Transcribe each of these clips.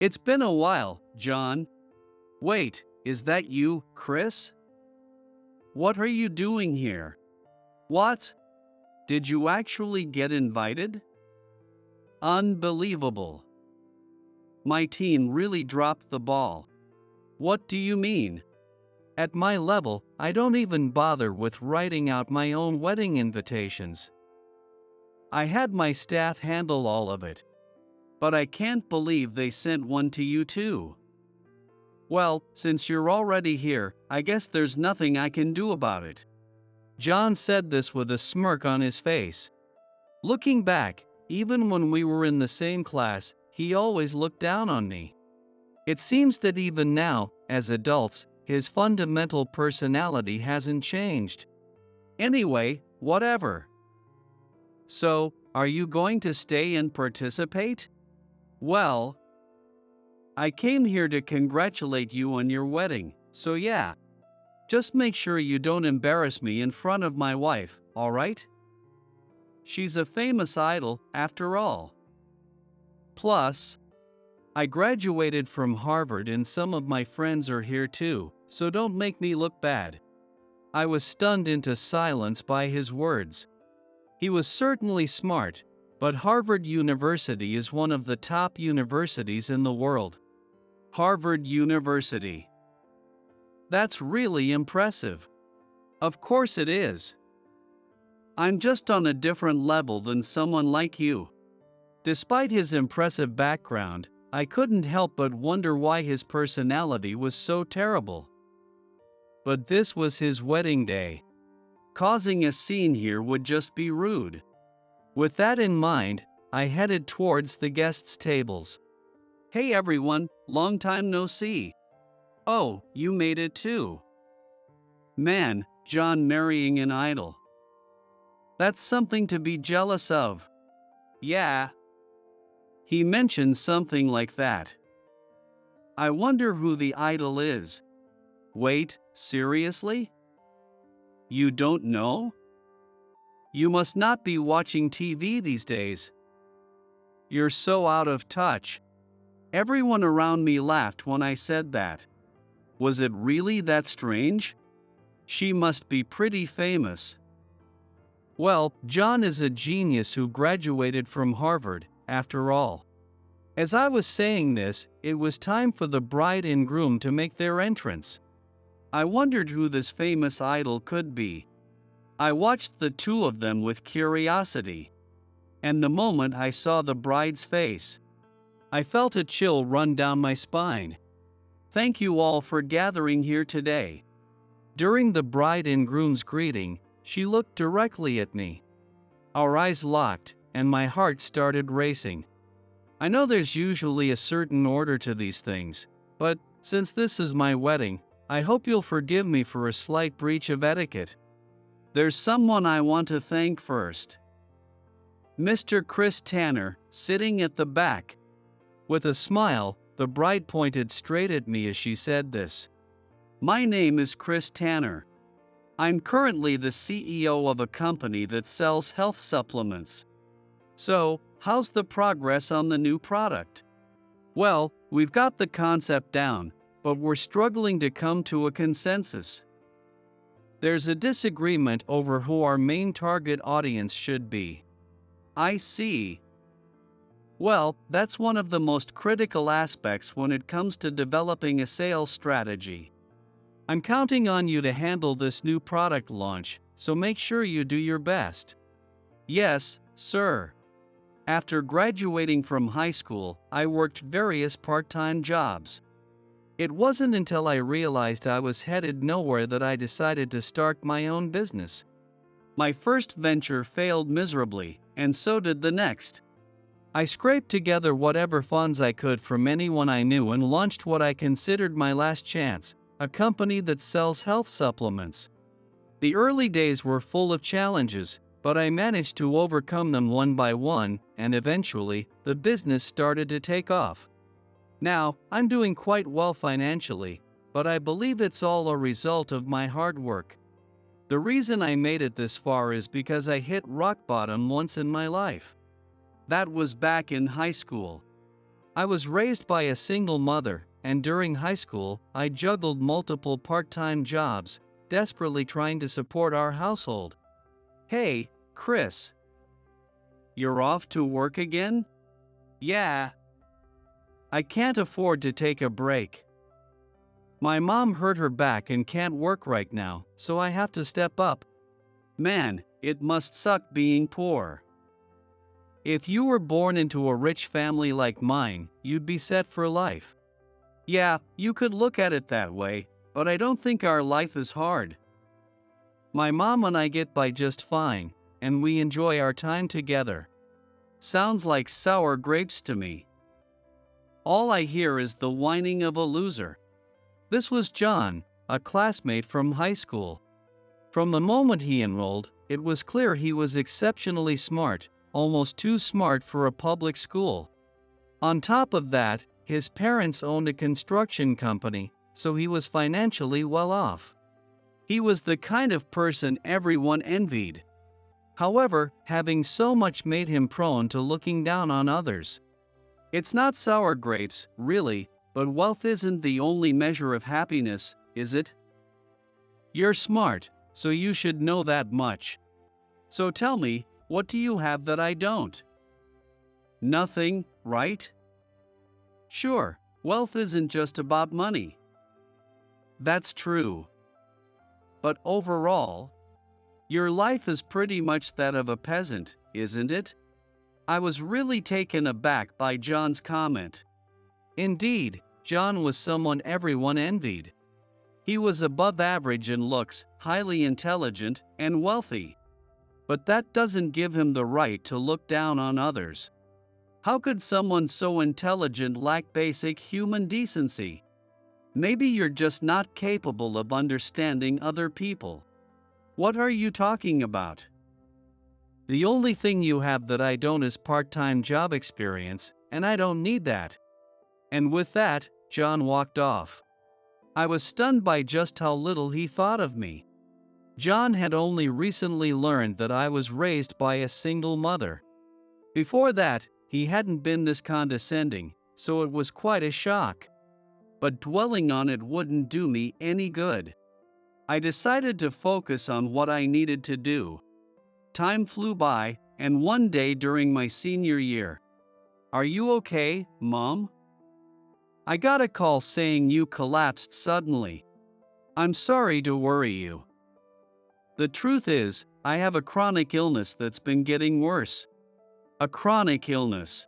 It's been a while, John. Wait, is that you, Chris? What are you doing here? What? Did you actually get invited? Unbelievable. My teen really dropped the ball. What do you mean? At my level, I don't even bother with writing out my own wedding invitations. I had my staff handle all of it. But I can't believe they sent one to you too. Well, since you're already here, I guess there's nothing I can do about it. John said this with a smirk on his face. Looking back, even when we were in the same class, he always looked down on me. It seems that even now, as adults, his fundamental personality hasn't changed. Anyway, whatever. So, are you going to stay and participate? Well, I came here to congratulate you on your wedding, so yeah. Just make sure you don't embarrass me in front of my wife, alright? She's a famous idol, after all. Plus, I graduated from Harvard and some of my friends are here too, so don't make me look bad. I was stunned into silence by his words. He was certainly smart, but Harvard University is one of the top universities in the world. Harvard University. That's really impressive. Of course it is. I'm just on a different level than someone like you. Despite his impressive background, I couldn't help but wonder why his personality was so terrible. But this was his wedding day. Causing a scene here would just be rude. With that in mind, I headed towards the guests' tables. Hey everyone, long time no see. Oh, you made it too. Man, John marrying an idol. That's something to be jealous of. Yeah. He mentioned something like that. I wonder who the idol is. Wait, seriously? You don't know? You must not be watching TV these days. You're so out of touch. Everyone around me laughed when I said that. Was it really that strange? She must be pretty famous. Well, John is a genius who graduated from Harvard, after all. As I was saying this, it was time for the bride and groom to make their entrance. I wondered who this famous idol could be. I watched the two of them with curiosity. And the moment I saw the bride's face, I felt a chill run down my spine. Thank you all for gathering here today. During the bride and groom's greeting, she looked directly at me. Our eyes locked, and my heart started racing. I know there's usually a certain order to these things, but since this is my wedding, I hope you'll forgive me for a slight breach of etiquette. There's someone I want to thank first. Mr. Chris Tanner, sitting at the back. With a smile, the bride pointed straight at me as she said this. My name is Chris Tanner. I'm currently the CEO of a company that sells health supplements. So, how's the progress on the new product? Well, we've got the concept down, but we're struggling to come to a consensus. There's a disagreement over who our main target audience should be. I see. Well, that's one of the most critical aspects when it comes to developing a sales strategy. I'm counting on you to handle this new product launch, so make sure you do your best. Yes, sir. After graduating from high school, I worked various part-time jobs. It wasn't until I realized I was headed nowhere that I decided to start my own business. My first venture failed miserably, and so did the next. I scraped together whatever funds I could from anyone I knew and launched what I considered my last chance, a company that sells health supplements. The early days were full of challenges, but I managed to overcome them one by one, and eventually, the business started to take off. Now, I'm doing quite well financially, but I believe it's all a result of my hard work. The reason I made it this far is because I hit rock bottom once in my life. That was back in high school. I was raised by a single mother, and during high school, I juggled multiple part-time jobs, desperately trying to support our household. Hey, Chris. You're off to work again? Yeah. I can't afford to take a break. My mom hurt her back and can't work right now, so I have to step up. Man, it must suck being poor. If you were born into a rich family like mine, you'd be set for life. Yeah, you could look at it that way, but I don't think our life is hard. My mom and I get by just fine, and we enjoy our time together. Sounds like sour grapes to me. All I hear is the whining of a loser. This was John, a classmate from high school. From the moment he enrolled, it was clear he was exceptionally smart, almost too smart for a public school. On top of that, his parents owned a construction company, so he was financially well off. He was the kind of person everyone envied. However, having so much made him prone to looking down on others. It's not sour grapes, really, but wealth isn't the only measure of happiness, is it? You're smart, so you should know that much. So tell me, what do you have that I don't? Nothing, right? Sure, wealth isn't just about money. That's true. But overall, your life is pretty much that of a peasant, isn't it? I was really taken aback by John's comment. Indeed, John was someone everyone envied. He was above average in looks, highly intelligent, and wealthy. But that doesn't give him the right to look down on others. How could someone so intelligent lack basic human decency? Maybe you're just not capable of understanding other people. What are you talking about? The only thing you have that I don't is part-time job experience, and I don't need that. And with that, John walked off. I was stunned by just how little he thought of me. John had only recently learned that I was raised by a single mother. Before that, he hadn't been this condescending, so it was quite a shock. But dwelling on it wouldn't do me any good. I decided to focus on what I needed to do. Time flew by, and one day during my senior year. Are you okay, Mom? I got a call saying you collapsed suddenly. I'm sorry to worry you. The truth is, I have a chronic illness that's been getting worse. A chronic illness.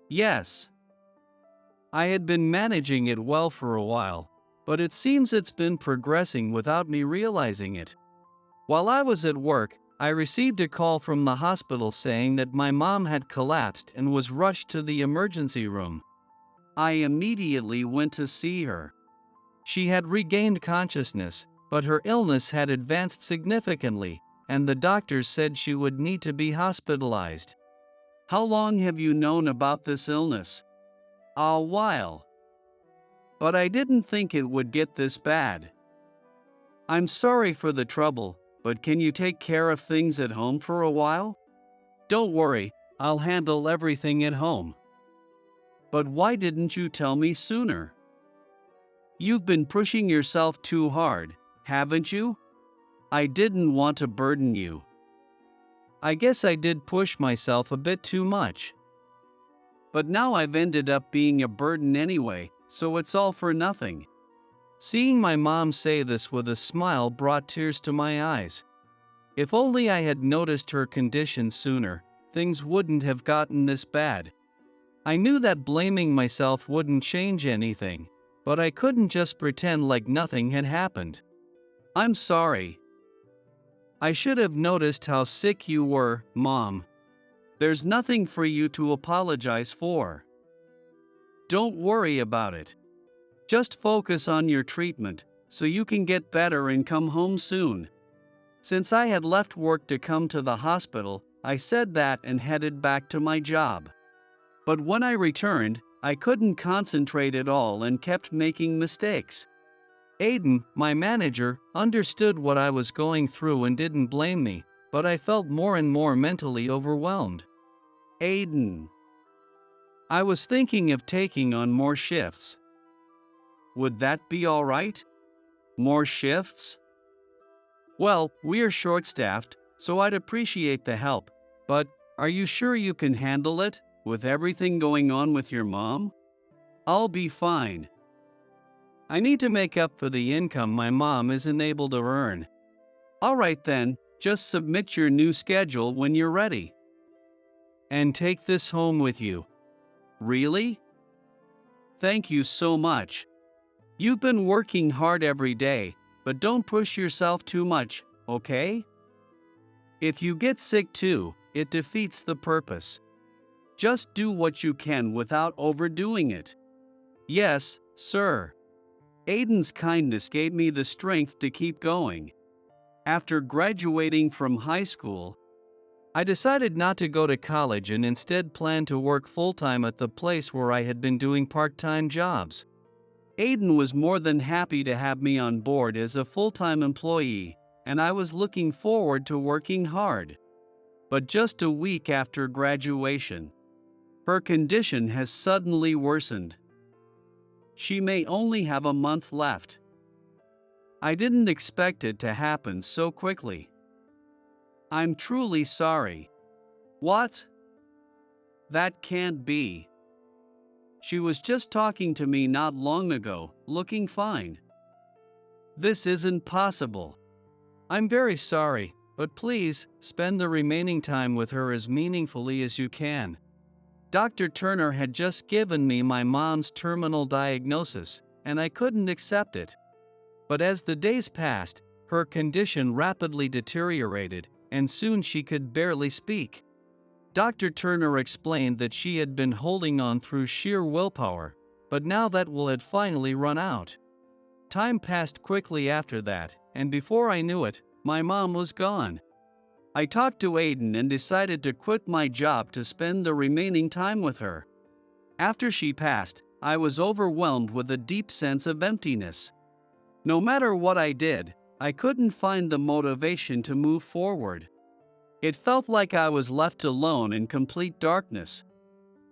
Yes. I had been managing it well for a while, but it seems it's been progressing without me realizing it. While I was at work, I received a call from the hospital saying that my mom had collapsed and was rushed to the emergency room. I immediately went to see her. She had regained consciousness, but her illness had advanced significantly, and the doctors said she would need to be hospitalized. How long have you known about this illness? A while. But I didn't think it would get this bad. I'm sorry for the trouble, but can you take care of things at home for a while? Don't worry, I'll handle everything at home. But why didn't you tell me sooner? You've been pushing yourself too hard, haven't you? I didn't want to burden you. I guess I did push myself a bit too much. But now I've ended up being a burden anyway, so it's all for nothing. Seeing my mom say this with a smile brought tears to my eyes. If only I had noticed her condition sooner, things wouldn't have gotten this bad. I knew that blaming myself wouldn't change anything, but I couldn't just pretend like nothing had happened. I'm sorry. I should have noticed how sick you were, Mom. There's nothing for you to apologize for. Don't worry about it. Just focus on your treatment, so you can get better and come home soon. Since I had left work to come to the hospital, I said that and headed back to my job. But when I returned, I couldn't concentrate at all and kept making mistakes. Aiden, my manager, understood what I was going through and didn't blame me, but I felt more and more mentally overwhelmed. Aiden. I was thinking of taking on more shifts. Would that be all right? More shifts? Well, we're short-staffed, so I'd appreciate the help. But are you sure you can handle it, with everything going on with your mom? I'll be fine. I need to make up for the income my mom isn't able to earn. All right then, just submit your new schedule when you're ready. And take this home with you. Really? Thank you so much. You've been working hard every day, but don't push yourself too much, okay? If you get sick too, it defeats the purpose. Just do what you can without overdoing it. Yes, sir. Aiden's kindness gave me the strength to keep going. After graduating from high school, I decided not to go to college and instead planned to work full-time at the place where I had been doing part-time jobs. Aiden was more than happy to have me on board as a full-time employee, and I was looking forward to working hard. But just a week after graduation, her condition has suddenly worsened. She may only have a month left. I didn't expect it to happen so quickly. I'm truly sorry. What? That can't be. She was just talking to me not long ago, looking fine. This isn't possible. I'm very sorry, but please spend the remaining time with her as meaningfully as you can. Dr. Turner had just given me my mom's terminal diagnosis, and I couldn't accept it. But as the days passed, her condition rapidly deteriorated, and soon she could barely speak. Dr. Turner explained that she had been holding on through sheer willpower, but now that will had finally run out. Time passed quickly after that, and before I knew it, my mom was gone. I talked to Aiden and decided to quit my job to spend the remaining time with her. After she passed, I was overwhelmed with a deep sense of emptiness. No matter what I did, I couldn't find the motivation to move forward. It felt like I was left alone in complete darkness.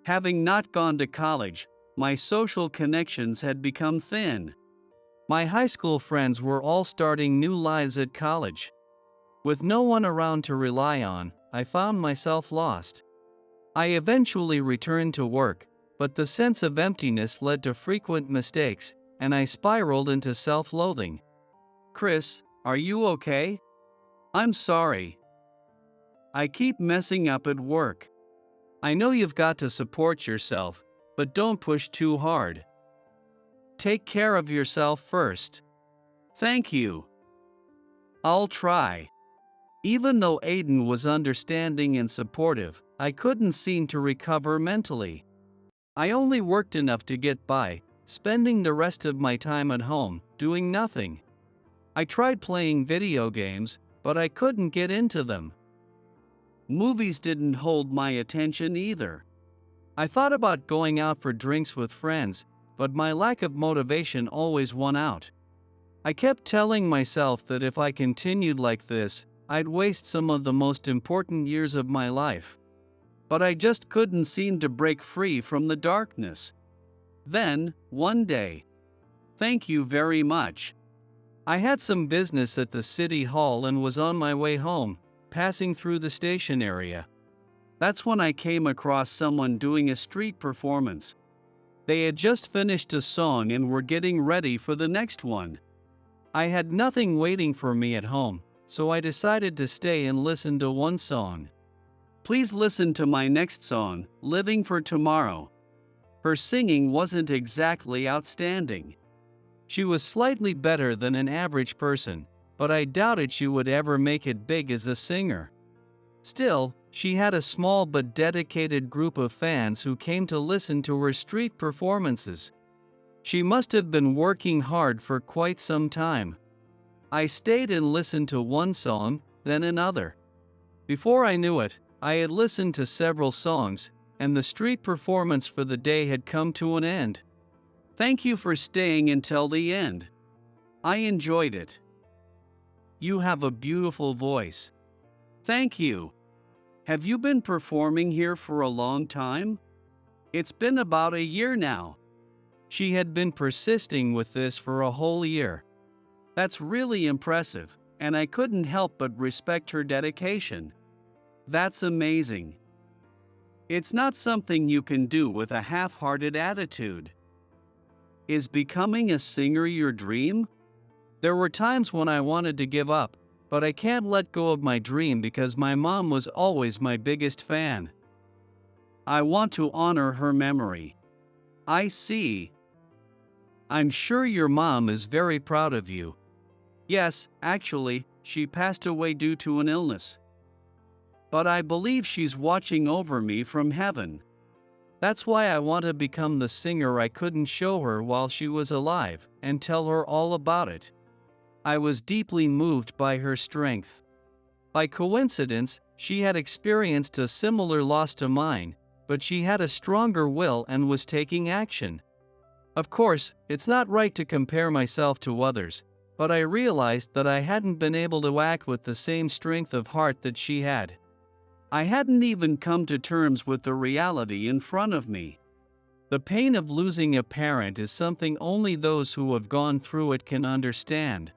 Having not gone to college, my social connections had become thin. My high school friends were all starting new lives at college. With no one around to rely on, I found myself lost. I eventually returned to work, but the sense of emptiness led to frequent mistakes, and I spiraled into self-loathing. Chris, are you okay? I'm sorry. I keep messing up at work. I know you've got to support yourself, but don't push too hard. Take care of yourself first. Thank you. I'll try. Even though Aiden was understanding and supportive, I couldn't seem to recover mentally. I only worked enough to get by, spending the rest of my time at home, doing nothing. I tried playing video games, but I couldn't get into them. Movies didn't hold my attention either. I thought about going out for drinks with friends, but my lack of motivation always won out. I kept telling myself that if I continued like this, I'd waste some of the most important years of my life. But I just couldn't seem to break free from the darkness. Then, one day. Thank you very much. I had some business at the city hall and was on my way home, passing through the station area. That's when I came across someone doing a street performance. They had just finished a song and were getting ready for the next one. I had nothing waiting for me at home, so I decided to stay and listen to one song. Please listen to my next song, Living for Tomorrow. Her singing wasn't exactly outstanding. She was slightly better than an average person, but I doubted she would ever make it big as a singer. Still, she had a small but dedicated group of fans who came to listen to her street performances. She must have been working hard for quite some time. I stayed and listened to one song, then another. Before I knew it, I had listened to several songs, and the street performance for the day had come to an end. Thank you for staying until the end. I enjoyed it. You have a beautiful voice. Thank you. Have you been performing here for a long time? It's been about a year now. She had been persisting with this for a whole year. That's really impressive, and I couldn't help but respect her dedication. That's amazing. It's not something you can do with a half-hearted attitude. Is becoming a singer your dream? There were times when I wanted to give up, but I can't let go of my dream because my mom was always my biggest fan. I want to honor her memory. I see. I'm sure your mom is very proud of you. Yes, actually, she passed away due to an illness. But I believe she's watching over me from heaven. That's why I want to become the singer I couldn't show her while she was alive, and tell her all about it. I was deeply moved by her strength. By coincidence, she had experienced a similar loss to mine, but she had a stronger will and was taking action. Of course, it's not right to compare myself to others, but I realized that I hadn't been able to act with the same strength of heart that she had. I hadn't even come to terms with the reality in front of me. The pain of losing a parent is something only those who have gone through it can understand.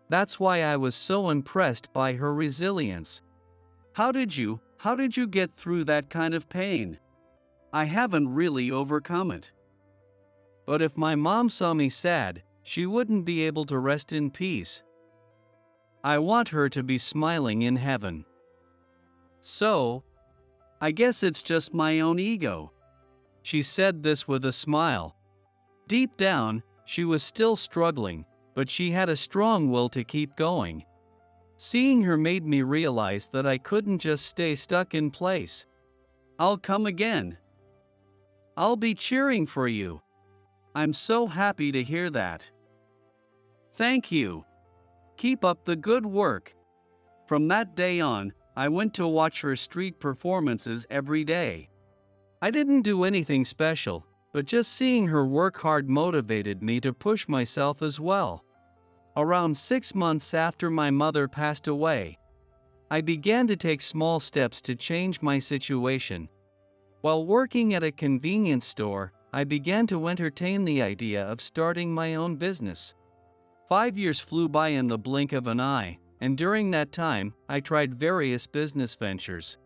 That's why I was so impressed by her resilience. How did you get through that kind of pain? I haven't really overcome it. But if my mom saw me sad, she wouldn't be able to rest in peace. I want her to be smiling in heaven. So, I guess it's just my own ego. She said this with a smile. Deep down, she was still struggling, but she had a strong will to keep going. Seeing her made me realize that I couldn't just stay stuck in place. I'll come again. I'll be cheering for you. I'm so happy to hear that. Thank you. Keep up the good work. From that day on, I went to watch her street performances every day. I didn't do anything special, but just seeing her work hard motivated me to push myself as well. Around 6 months after my mother passed away, I began to take small steps to change my situation. While working at a convenience store, I began to entertain the idea of starting my own business. 5 years flew by in the blink of an eye, and during that time, I tried various business ventures.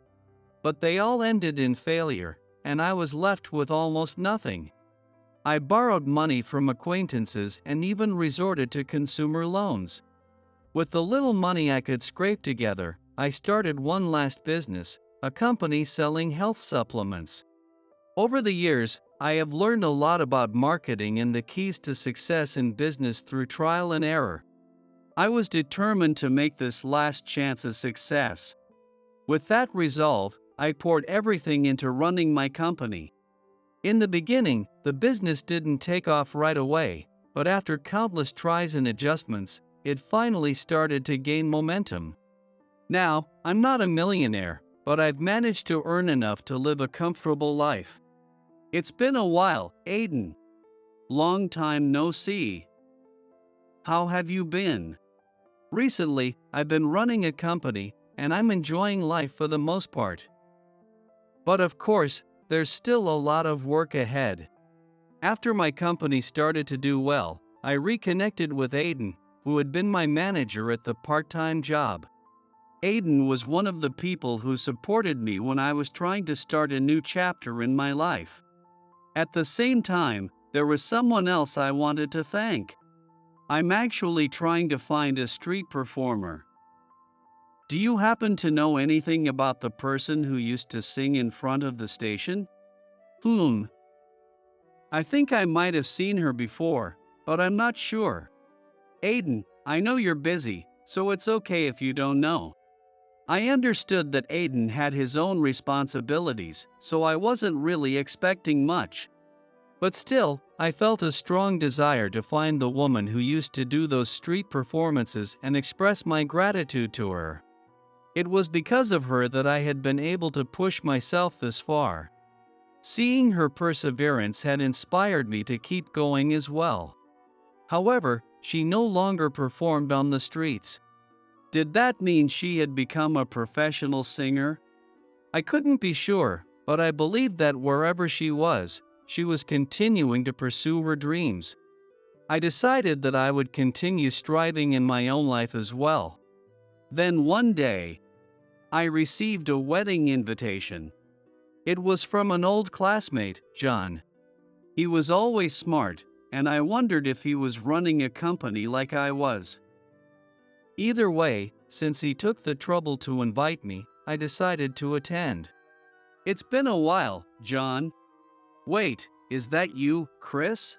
But they all ended in failure, and I was left with almost nothing. I borrowed money from acquaintances and even resorted to consumer loans. With the little money I could scrape together, I started one last business, a company selling health supplements. Over the years, I have learned a lot about marketing and the keys to success in business through trial and error. I was determined to make this last chance a success. With that resolve, I poured everything into running my company. In the beginning, the business didn't take off right away, but after countless tries and adjustments, it finally started to gain momentum. Now, I'm not a millionaire, but I've managed to earn enough to live a comfortable life. It's been a while, Aiden. Long time no see. How have you been? Recently, I've been running a company, and I'm enjoying life for the most part. But of course, there's still a lot of work ahead. After my company started to do well, I reconnected with Aiden, who had been my manager at the part-time job. Aiden was one of the people who supported me when I was trying to start a new chapter in my life. At the same time, there was someone else I wanted to thank. I'm actually trying to find a street performer. Do you happen to know anything about the person who used to sing in front of the station? I think I might have seen her before, but I'm not sure. Aiden, I know you're busy, so it's okay if you don't know. I understood that Aiden had his own responsibilities, so I wasn't really expecting much. But still, I felt a strong desire to find the woman who used to do those street performances and express my gratitude to her. It was because of her that I had been able to push myself this far. Seeing her perseverance had inspired me to keep going as well. However, she no longer performed on the streets. Did that mean she had become a professional singer? I couldn't be sure, but I believed that wherever she was continuing to pursue her dreams. I decided that I would continue striving in my own life as well. Then one day, I received a wedding invitation. It was from an old classmate, John. He was always smart, and I wondered if he was running a company like I was. Either way, since he took the trouble to invite me, I decided to attend. It's been a while, John. Wait, is that you, Chris?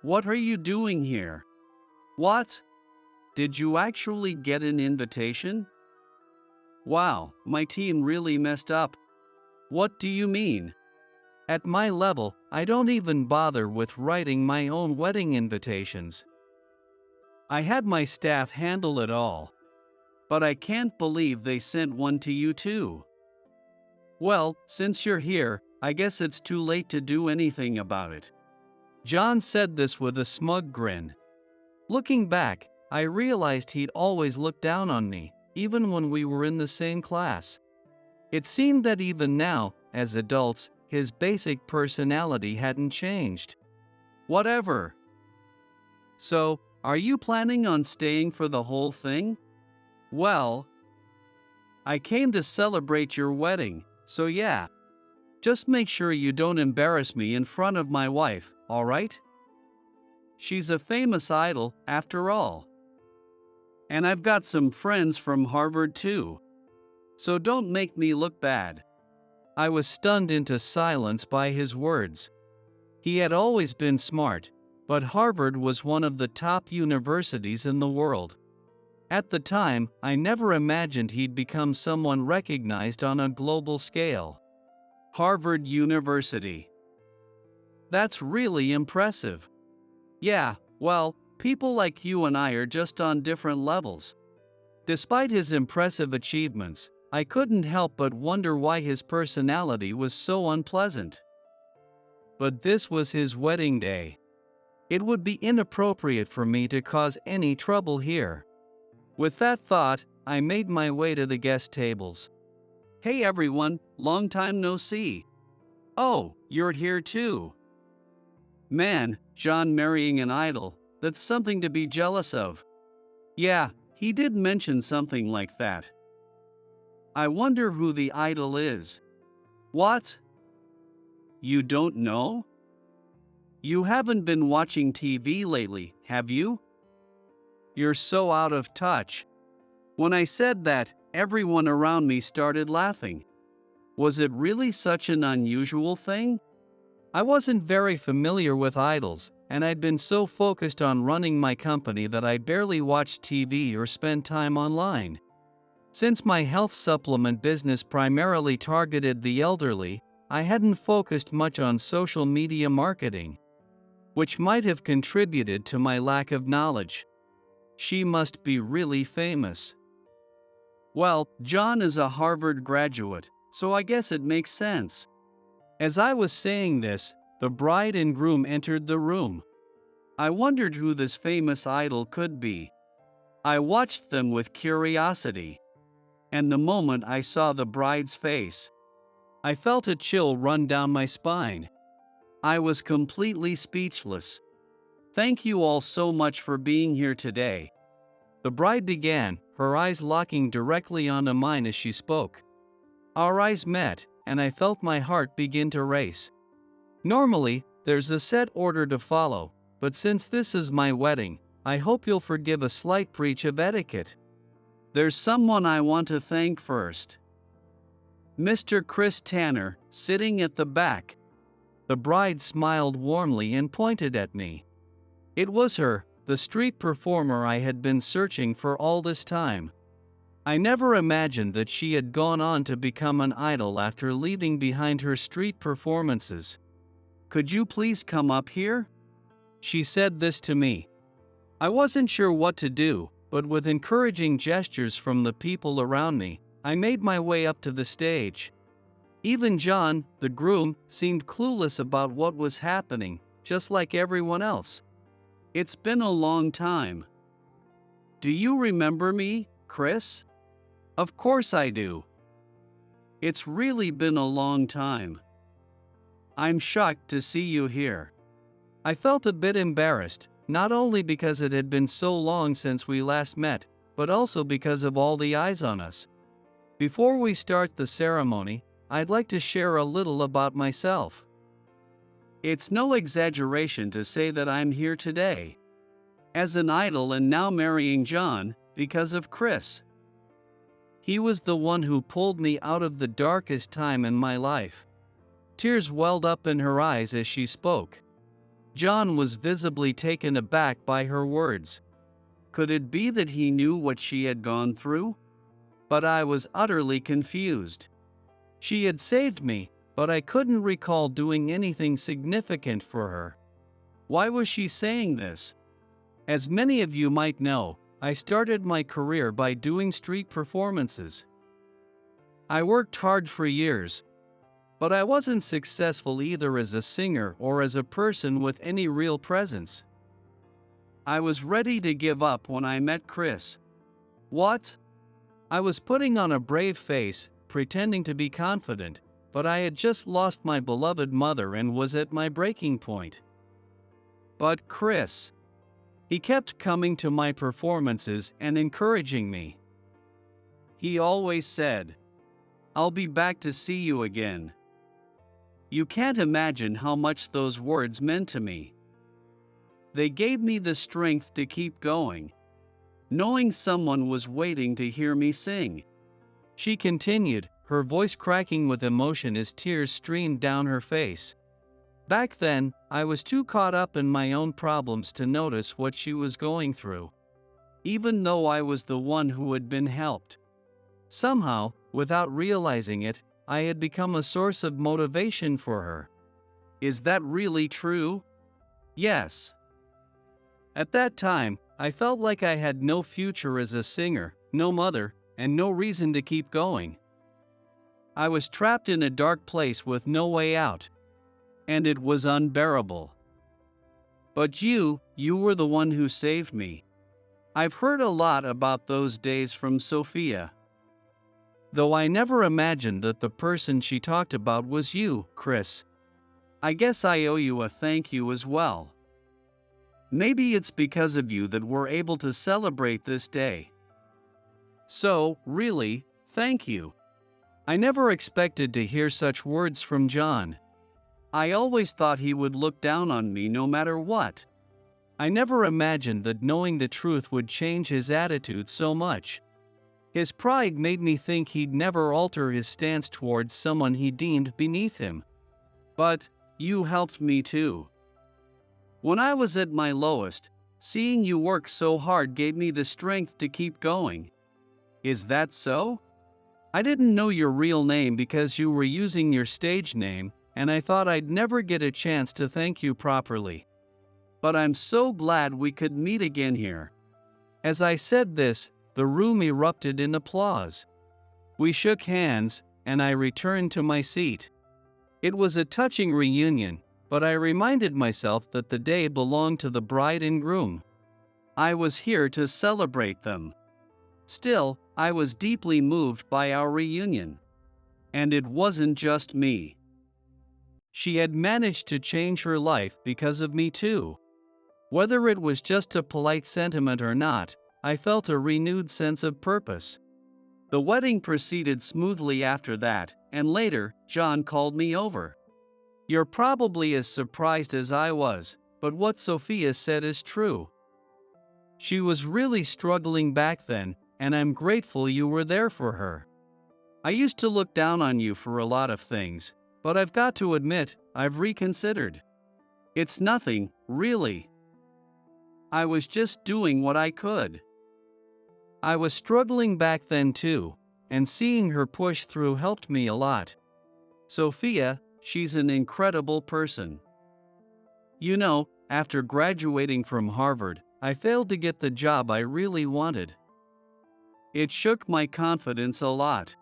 What are you doing here? What? Did you actually get an invitation? Wow, my team really messed up. What do you mean? At my level, I don't even bother with writing my own wedding invitations. I had my staff handle it all. But I can't believe they sent one to you too. Well, since you're here, I guess it's too late to do anything about it. John said this with a smug grin. Looking back, I realized he'd always looked down on me, even when we were in the same class. It seemed that even now, as adults, his basic personality hadn't changed. Whatever. So, are you planning on staying for the whole thing? Well, I came to celebrate your wedding, so yeah. Just make sure you don't embarrass me in front of my wife, alright? She's a famous idol, after all. And I've got some friends from Harvard too. So don't make me look bad. I was stunned into silence by his words. He had always been smart, but Harvard was one of the top universities in the world. At the time, I never imagined he'd become someone recognized on a global scale. Harvard University. That's really impressive. Yeah, well, people like you and I are just on different levels. Despite his impressive achievements, I couldn't help but wonder why his personality was so unpleasant. But this was his wedding day. It would be inappropriate for me to cause any trouble here. With that thought, I made my way to the guest tables. Hey everyone, long time no see. Oh, you're here too. Man, John marrying an idol, that's something to be jealous of. Yeah, he did mention something like that. I wonder who the idol is. What? You don't know? You haven't been watching TV lately, have you? You're so out of touch. When I said that, everyone around me started laughing. Was it really such an unusual thing? I wasn't very familiar with idols, and I'd been so focused on running my company that I barely watched TV or spent time online. Since my health supplement business primarily targeted the elderly, I hadn't focused much on social media marketing, which might have contributed to my lack of knowledge. She must be really famous. Well, John is a Harvard graduate, so I guess it makes sense. As I was saying this, the bride and groom entered the room. I wondered who this famous idol could be. I watched them with curiosity. And the moment I saw the bride's face, I felt a chill run down my spine. I was completely speechless. Thank you all so much for being here today. The bride began, her eyes locking directly onto mine as she spoke. Our eyes met, and I felt my heart begin to race. Normally, there's a set order to follow, but since this is my wedding, I hope you'll forgive a slight breach of etiquette. There's someone I want to thank first. Mr. Chris Tanner, sitting at the back. The bride smiled warmly and pointed at me. It was her, the street performer I had been searching for all this time. I never imagined that she had gone on to become an idol after leaving behind her street performances. Could you please come up here? She said this to me. I wasn't sure what to do, but with encouraging gestures from the people around me, I made my way up to the stage. Even John, the groom, seemed clueless about what was happening, just like everyone else. It's been a long time. Do you remember me, Chris? Of course I do. It's really been a long time. I'm shocked to see you here. I felt a bit embarrassed, not only because it had been so long since we last met, but also because of all the eyes on us. Before we start the ceremony, I'd like to share a little about myself. It's no exaggeration to say that I'm here today, as an idol and now marrying John, because of Chris. He was the one who pulled me out of the darkest time in my life. Tears welled up in her eyes as she spoke. John was visibly taken aback by her words. Could it be that he knew what she had gone through? But I was utterly confused. She had saved me, but I couldn't recall doing anything significant for her. Why was she saying this? As many of you might know, I started my career by doing street performances. I worked hard for years, but I wasn't successful either as a singer or as a person with any real presence. I was ready to give up when I met Chris. What? I was putting on a brave face, pretending to be confident, but I had just lost my beloved mother and was at my breaking point. But Chris, he kept coming to my performances and encouraging me. He always said, "I'll be back to see you again." You can't imagine how much those words meant to me. They gave me the strength to keep going, knowing someone was waiting to hear me sing. She continued, her voice cracking with emotion as tears streamed down her face. Back then, I was too caught up in my own problems to notice what she was going through, even though I was the one who had been helped. Somehow, without realizing it, I had become a source of motivation for her. Is that really true? Yes. At that time, I felt like I had no future as a singer, no mother, and no reason to keep going. I was trapped in a dark place with no way out, and it was unbearable. But you were the one who saved me. I've heard a lot about those days from Sophia, though I never imagined that the person she talked about was you, Chris. I guess I owe you a thank you as well. Maybe it's because of you that we're able to celebrate this day. So, really, thank you. I never expected to hear such words from John. I always thought he would look down on me no matter what. I never imagined that knowing the truth would change his attitude so much. His pride made me think he'd never alter his stance towards someone he deemed beneath him. But you helped me too. When I was at my lowest, seeing you work so hard gave me the strength to keep going. Is that so? I didn't know your real name because you were using your stage name, and I thought I'd never get a chance to thank you properly. But I'm so glad we could meet again here. As I said this, the room erupted in applause. We shook hands, and I returned to my seat. It was a touching reunion, but I reminded myself that the day belonged to the bride and groom. I was here to celebrate them. Still, I was deeply moved by our reunion. And it wasn't just me. She had managed to change her life because of me too. Whether it was just a polite sentiment or not, I felt a renewed sense of purpose. The wedding proceeded smoothly after that, and later, John called me over. You're probably as surprised as I was, but what Sophia said is true. She was really struggling back then, and I'm grateful you were there for her. I used to look down on you for a lot of things, but I've got to admit, I've reconsidered. It's nothing, really. I was just doing what I could. I was struggling back then too, and seeing her push through helped me a lot. Sophia, she's an incredible person. You know, after graduating from Harvard, I failed to get the job I really wanted. It shook my confidence a lot.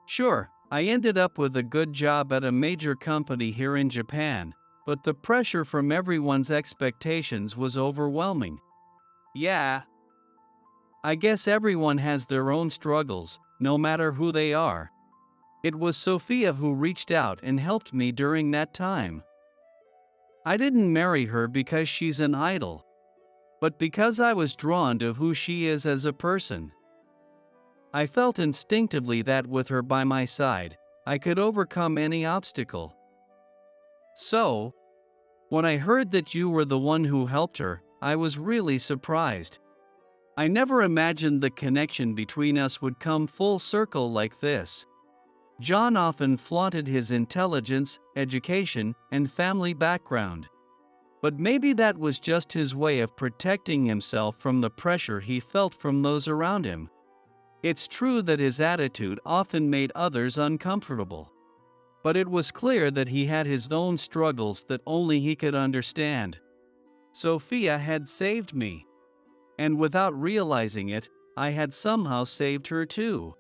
Sure, I ended up with a good job at a major company here in Japan, but the pressure from everyone's expectations was overwhelming. Yeah. I guess everyone has their own struggles, no matter who they are. It was Sophia who reached out and helped me during that time. I didn't marry her because she's an idol, but because I was drawn to who she is as a person. I felt instinctively that with her by my side, I could overcome any obstacle. So, when I heard that you were the one who helped her, I was really surprised. I never imagined the connection between us would come full circle like this. John often flaunted his intelligence, education, and family background. But maybe that was just his way of protecting himself from the pressure he felt from those around him. It's true that his attitude often made others uncomfortable. But it was clear that he had his own struggles that only he could understand. Sophia had saved me. And without realizing it, I had somehow saved her too.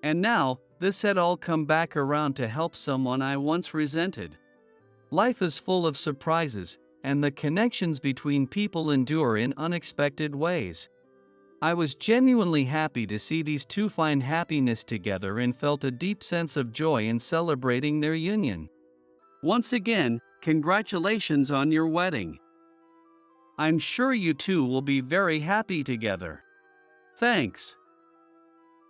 And now, this had all come back around to help someone I once resented. Life is full of surprises, and the connections between people endure in unexpected ways. I was genuinely happy to see these two find happiness together and felt a deep sense of joy in celebrating their union. Once again, congratulations on your wedding. I'm sure you two will be very happy together. Thanks.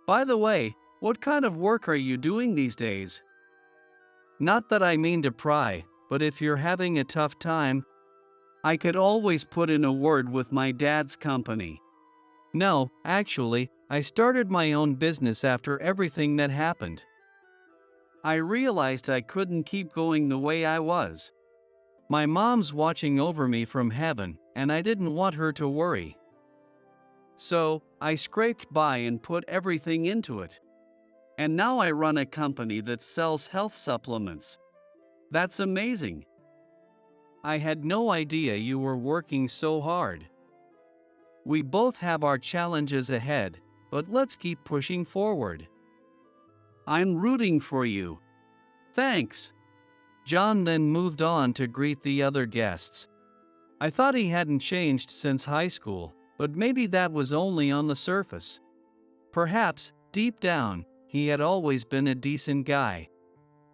By the way, what kind of work are you doing these days? Not that I mean to pry, but if you're having a tough time, I could always put in a word with my dad's company. No, actually, I started my own business after everything that happened. I realized I couldn't keep going the way I was. My mom's watching over me from heaven, and I didn't want her to worry. So, I scraped by and put everything into it. And now I run a company that sells health supplements. That's amazing. I had no idea you were working so hard. We both have our challenges ahead, but let's keep pushing forward. I'm rooting for you. Thanks. John then moved on to greet the other guests. I thought he hadn't changed since high school, but maybe that was only on the surface. Perhaps, deep down, he had always been a decent guy.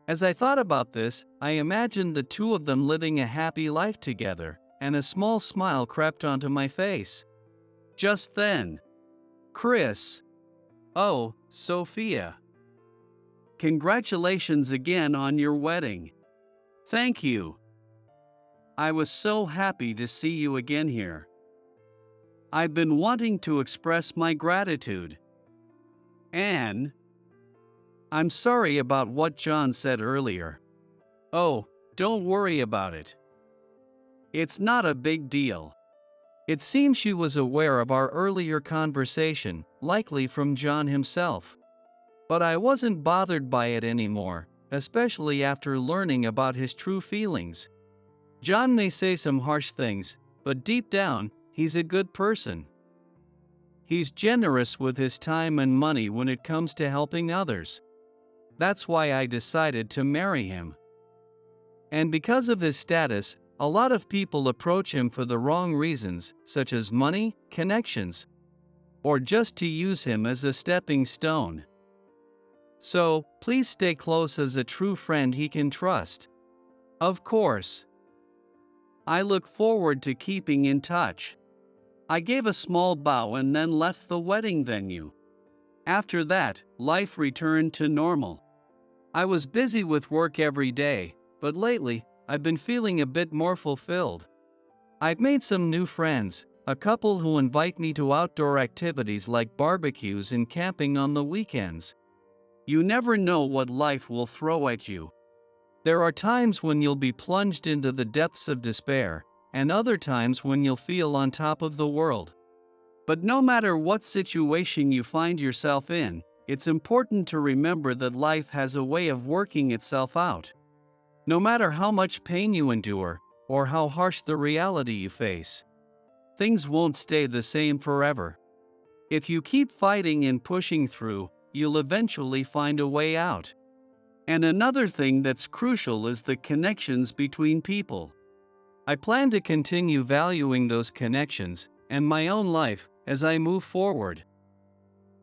As I thought about this, I imagined the two of them living a happy life together, and a small smile crept onto my face. Just then, Chris. Oh, Sophia. Congratulations again on your wedding. Thank you. I was so happy to see you again here. I've been wanting to express my gratitude. Anne. I'm sorry about what John said earlier. Oh, don't worry about it. It's not a big deal. It seems she was aware of our earlier conversation, likely from John himself. But I wasn't bothered by it anymore, especially after learning about his true feelings. John may say some harsh things, but deep down, he's a good person. He's generous with his time and money when it comes to helping others. That's why I decided to marry him. And because of his status, a lot of people approach him for the wrong reasons, such as money, connections, or just to use him as a stepping stone. So, please stay close as a true friend he can trust. Of course. I look forward to keeping in touch. I gave a small bow and then left the wedding venue. After that, life returned to normal. I was busy with work every day, but lately, I've been feeling a bit more fulfilled. I've made some new friends, a couple who invite me to outdoor activities like barbecues and camping on the weekends. You never know what life will throw at you. There are times when you'll be plunged into the depths of despair, and other times when you'll feel on top of the world. But no matter what situation you find yourself in, it's important to remember that life has a way of working itself out. No matter how much pain you endure, or how harsh the reality you face, things won't stay the same forever. If you keep fighting and pushing through, you'll eventually find a way out. And another thing that's crucial is the connections between people. I plan to continue valuing those connections and my own life as I move forward.